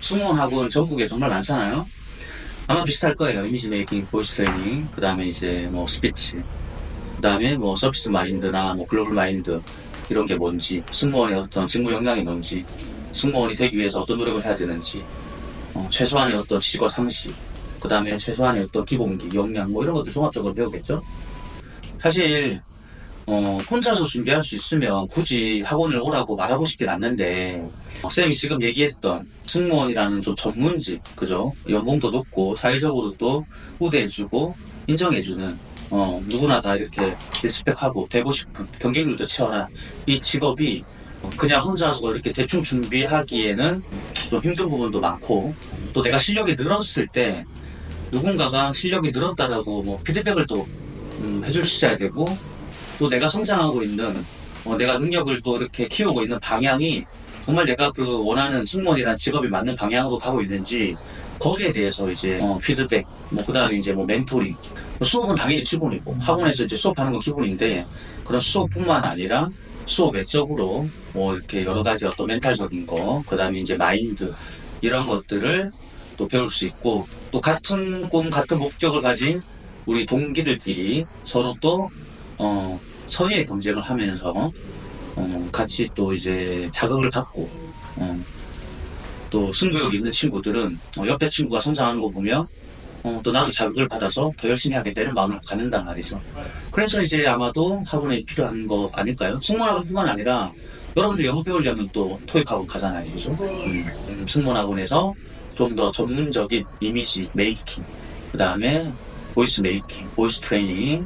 승무원 학원 전국에 정말 많잖아요. 아마 비슷할 거예요. 이미지 메이킹, 보이스 트레이닝, 그 다음에 이제 뭐 스피치, 그 다음에 뭐 서비스 마인드나 뭐 글로벌 마인드, 이런 게 뭔지, 승무원의 어떤 직무 역량이 뭔지, 승무원이 되기 위해서 어떤 노력을 해야 되는지, 최소한의 어떤 지식과 상식, 그 다음에 최소한의 어떤 기본기, 역량, 뭐 이런 것들 종합적으로 배우겠죠. 사실 혼자서 준비할 수 있으면 굳이 학원을 오라고 말하고 싶진 않는데, 쌤이 지금 얘기했던 승무원이라는 좀 전문직, 그죠? 연봉도 높고 사회적으로 또 우대해주고 인정해주는, 누구나 다 이렇게 리스펙하고 되고 싶은, 경쟁률도 치열한 이 직업이 그냥 혼자서 이렇게 대충 준비하기에는 좀 힘든 부분도 많고, 또 내가 실력이 늘었을 때 누군가가 실력이 늘었다라고 뭐 피드백을 또 해줄 수 있어야 되고, 또 내가 성장하고 있는, 내가 능력을 또 이렇게 키우고 있는 방향이 정말 내가 그 원하는 승무원이라는 직업이 맞는 방향으로 가고 있는지, 거기에 대해서 이제 피드백, 뭐 그다음에 이제 뭐 멘토링, 수업은 당연히 기본이고 학원에서 이제 수업하는 건 기본인데, 그런 수업뿐만 아니라 수업 외적으로 뭐 이렇게 여러 가지 어떤 멘탈적인 거, 그다음에 이제 마인드, 이런 것들을 또 배울 수 있고, 또 같은 꿈, 같은 목적을 가진 우리 동기들끼리 서로 또 선의의 경쟁을 하면서 같이 또 이제 자극을 받고, 또 승부욕 있는 친구들은 옆에 친구가 성장하는 거 보면 또 나도 자극을 받아서 더 열심히 하겠다 이런 마음을 갖는단 말이죠. 그래서 이제 아마도 학원에 필요한 거 아닐까요? 승무원학원뿐만 아니라 여러분들 영어 배우려면 또 토익학원 가잖아요, 그죠? 승무원학원에서 좀 더 전문적인 이미지 메이킹, 그 다음에 보이스 메이킹, 보이스 트레이닝,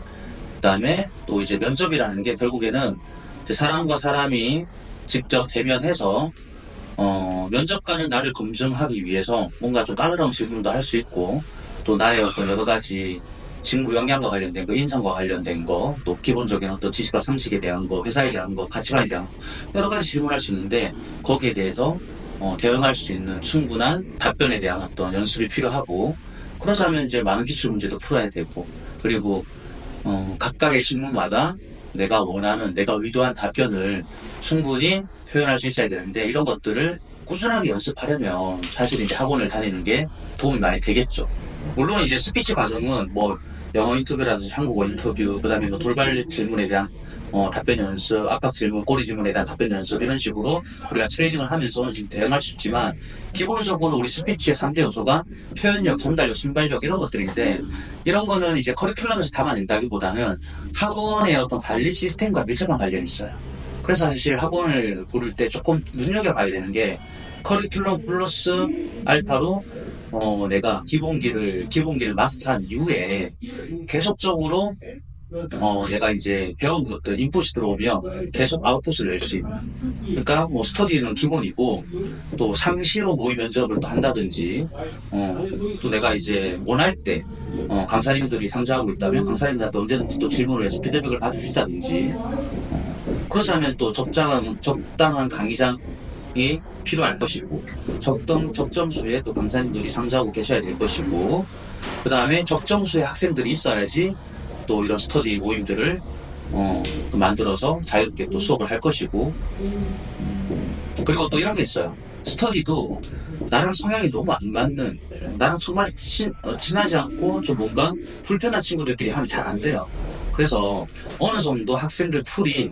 그 다음에 또 이제 면접이라는 게 결국에는 이제 사람과 사람이 직접 대면해서 면접관은 나를 검증하기 위해서 뭔가 좀 까다로운 질문도 할 수 있고, 또 나의 어떤 여러 가지 직무 역량과 관련된 거, 인성과 관련된 거, 또 기본적인 어떤 지식과 상식에 대한 거, 회사에 대한 거, 가치관에 대한 거, 여러 가지 질문할 수 있는데, 거기에 대해서 대응할 수 있는 충분한 답변에 대한 어떤 연습이 필요하고, 그러자면 이제 많은 기출 문제도 풀어야 되고, 그리고 각각의 질문마다 내가 원하는, 내가 의도한 답변을 충분히 표현할 수 있어야 되는데, 이런 것들을 꾸준하게 연습하려면 사실 이제 학원을 다니는 게 도움이 많이 되겠죠. 물론 이제 스피치 과정은 뭐 영어 인터뷰라든지 한국어 인터뷰, 그 다음에 뭐 돌발 질문에 대한 답변 연습, 압박 질문, 꼬리 질문에 대한 답변 연습, 이런 식으로 우리가 트레이닝을 하면서 지금 대응할 수 있지만, 기본적으로 우리 스피치의 3대 요소가 표현력, 전달력, 순발력, 이런 것들인데, 이런 거는 이제 커리큘럼에서 담아낸다기보다는 학원의 어떤 관리 시스템과 밀접한 관련이 있어요. 그래서 사실 학원을 고를 때 조금 눈여겨봐야 되는 게, 커리큘럼 플러스 알파로 내가 기본기를 마스터한 이후에 계속적으로 얘가 이제 배운 것들 인풋이 들어오면 계속 아웃풋을 낼 수 있는, 그러니까 뭐 스터디는 기본이고, 또 상시로 모의 면접을 또 한다든지, 또 내가 이제 원할 때 강사님들이 상주하고 있다면 강사님들한테 언제든지 또 질문을 해서 피드백을 받을 수 있다든지, 그렇다면 또 적당한 강의장이 필요할 것이고, 적정수에 또 강사님들이 상주하고 계셔야 될 것이고, 그 다음에 적정수의 학생들이 있어야지 또 이런 스터디 모임들을 또 만들어서 자유롭게 또 수업을 할 것이고, 그리고 또 이런 게 있어요. 스터디도 나랑 성향이 너무 안 맞는, 나랑 정말 친하지 않고 좀 뭔가 불편한 친구들끼리 하면 잘 안 돼요. 그래서 어느 정도 학생들 풀이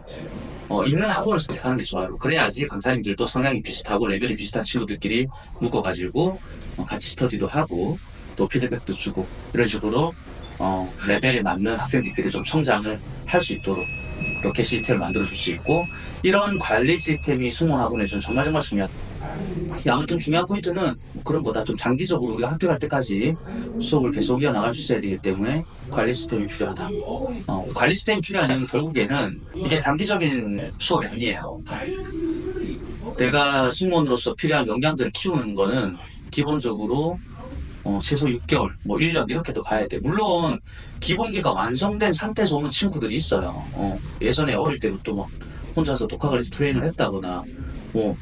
있는 학원을 선택하는 게 좋아요. 그래야지 강사님들도 성향이 비슷하고 레벨이 비슷한 친구들끼리 묶어가지고 같이 스터디도 하고 또 피드백도 주고, 이런 식으로 레벨에 맞는 학생들끼리 좀 성장을 할 수 있도록 그렇게 시스템을 만들어줄 수 있고, 이런 관리 시스템이 승무원학원에서는 정말 중요하다. 아무튼 중요한 포인트는 그런 거다. 좀 장기적으로 우리가 합격할 때까지 수업을 계속 이어나갈 수 있어야 되기 때문에 관리 시스템이 필요하다. 관리 시스템이 필요하면 결국에는 이게 단기적인 수업이 아니에요. 내가 승무원으로서 필요한 역량들을 키우는 거는 기본적으로 최소 6개월, 뭐 1년 이렇게도 가야 돼. 물론 기본기가 완성된 상태에서 오는 친구들이 있어요. 예전에 어릴 때부터 막 혼자서 독학을 해서 트레이닝을 했다거나, 뭐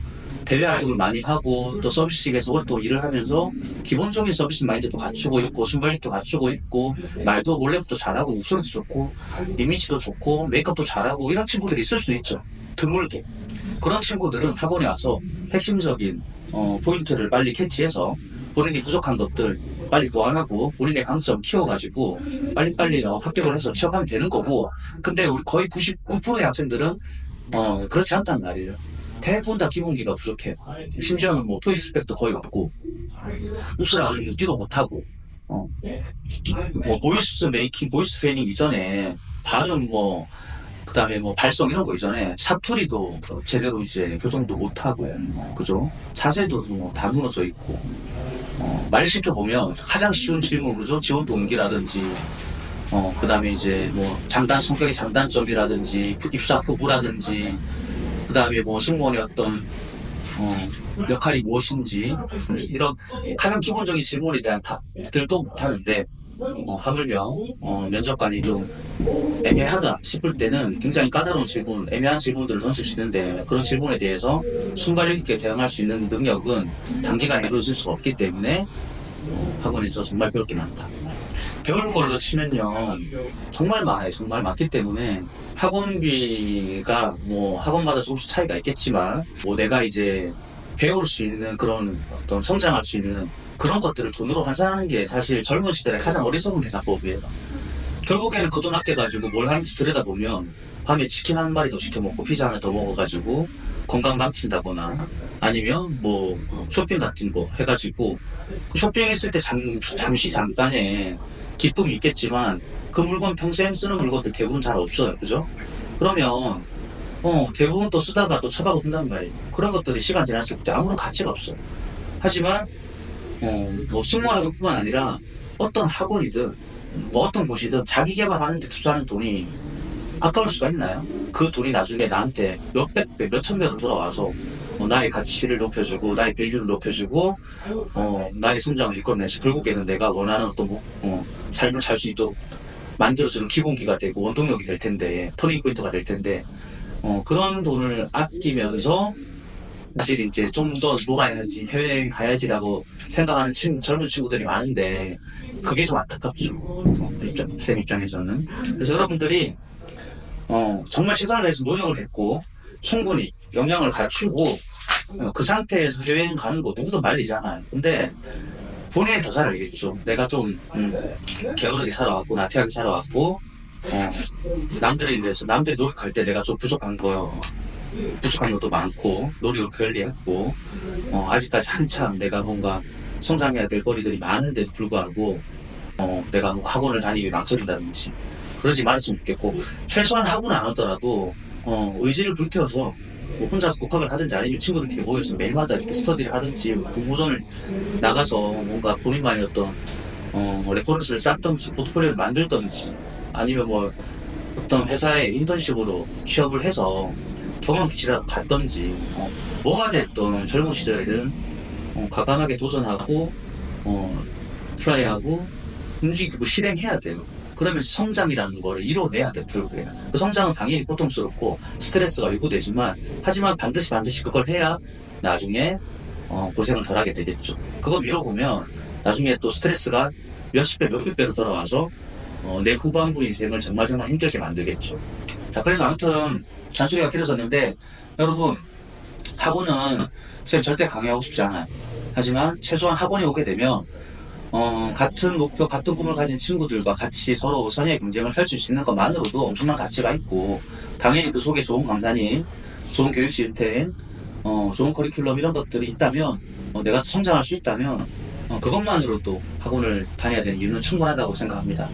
대외 활동을 많이 하고 또 서비스직에서 오랫동안 일을 하면서 기본적인 서비스 마인드도 갖추고 있고, 순발력도 갖추고 있고, 말도 원래부터 잘하고, 목소리도 좋고, 이미지도 좋고, 메이크업도 잘하고, 이런 친구들이 있을 수도 있죠. 드물게. 그런 친구들은 학원에 와서 핵심적인 포인트를 빨리 캐치해서 본인이 부족한 것들 빨리 보완하고 본인의 강점 키워가지고 빨리빨리 합격을 해서 취업하면 되는 거고, 근데 우리 거의 99%의 학생들은 그렇지 않단 말이에요. 대부분 다 기본기가 부족해요. 심지어는 뭐 토익 스펙도 거의 없고 우스라를 읽지도 못하고 뭐 보이스 메이킹, 보이스 트레이닝 이전에 발음 그 다음에 발성 이런 거 이전에 사투리도 제대로 이제 교정도 못하고, 그죠? 자세도 다 무너져 있고, 말 시켜보면 가장 쉬운 질문으로죠. 지원 동기라든지, 그 다음에 이제 성격의 장단점이라든지, 입사 후보라든지, 그 다음에 승무원의 어떤, 역할이 무엇인지, 이런 가장 기본적인 질문에 대한 답들도 못하는데, 하물며 면접관이 좀 애매하다 싶을 때는 굉장히 까다로운 질문, 애매한 질문들을 던질 수 있는데, 그런 질문에 대해서 순발력 있게 대응할 수 있는 능력은 단기간에 이루어질 수가 없기 때문에 학원에서 정말 배울 게 많다. 배울 거로 치면요 정말 많아요. 정말 많기 때문에 학원비가 학원마다 조금씩 차이가 있겠지만 내가 이제 배울 수 있는 그런 어떤 성장할 수 있는 그런 것들을 돈으로 환산하는 게 사실 젊은 시절에 가장 어리석은 계산법이에요. 결국에는 그 돈 아껴가지고 뭘 하는지 들여다보면 밤에 치킨 한 마리 더 시켜 먹고 피자 하나 더 먹어가지고 건강 망친다거나, 아니면 쇼핑 같은 거 해가지고 그 쇼핑했을 때 잠시 잠깐의 기쁨이 있겠지만 그 물건 평생 쓰는 물건들 대부분 잘 없어요. 그죠? 그러면 대부분 또 쓰다가 또 처박아 둔단 말이에요. 그런 것들이 시간 지났을 때 아무런 가치가 없어요. 하지만 승무원학원뿐만 아니라 어떤 학원이든 어떤 곳이든 자기 개발하는 데 투자하는 돈이 아까울 수가 있나요? 그 돈이 나중에 나한테 몇백 배, 몇천 배로 돌아와서 나의 가치를 높여주고 나의 밸류를 높여주고 나의 성장을 이끌어내서 결국에는 내가 원하는 어떤 삶을 살 수 있도록 만들어주는 기본기가 되고 원동력이 될 텐데, 터닝 포인트가 될 텐데, 그런 돈을 아끼면서 사실 이제 좀 더 놀아야지, 해외여행 가야지라고 생각하는 젊은 친구들이 많은데, 그게 좀 안타깝죠. 쌤 입장에서는. 그래서 여러분들이 정말 최선을 다해서 노력을 했고 충분히 역량을 갖추고 그 상태에서 해외여행 가는 거 누구도 말리잖아요. 근데 본인이 더 잘 알겠죠. 내가 좀 게으르게 살아왔고 나태하게 살아왔고, 남들에 대해서 남들이 노력할 때 내가 좀 부족한 것도 많고 노력을 게을리했고, 아직까지 한참 내가 뭔가 성장해야 될 거리들이 많은데도 불구하고 내가 학원을 다니기 망설인다든지 그러지 말았으면 좋겠고, 최소한 학원 안 하더라도 의지를 불태워서 혼자서 독학을 하든지 아니면 친구들끼리 모여서 매일마다 이렇게 스터디를 하든지 공모전을 나가서 뭔가 본인만의 어떤 레퍼런스를 쌓든지 포트폴리오를 만들든지, 아니면 어떤 회사에 인턴십으로 취업을 해서 경험치라도 갔든지, 뭐가 됐든 젊은 시절에는 과감하게 도전하고 트라이하고 움직이고 실행해야 돼요. 그러면서 성장이라는 거를 이뤄내야 돼. 결국에는 그 성장은 당연히 고통스럽고 스트레스가 요구되지만, 하지만 반드시 그걸 해야 나중에 고생을 덜하게 되겠죠. 그거 미뤄보면 나중에 또 스트레스가 몇십 배, 몇백 배로 돌아와서 내 후반부 인생을 정말 힘들게 만들겠죠. 자, 그래서 아무튼 잔소리가 길어졌는데, 여러분, 학원은 쌤 절대 강요하고 싶지 않아요. 하지만 최소한 학원에 오게 되면 같은 목표, 같은 꿈을 가진 친구들과 같이 서로 선의의 경쟁을 펼칠 수 있는 것만으로도 엄청난 가치가 있고, 당연히 그 속에 좋은 강사님, 좋은 교육 시스템, 좋은 커리큘럼 이런 것들이 있다면, 내가 성장할 수 있다면 그것만으로도 학원을 다녀야 되는 이유는 충분하다고 생각합니다.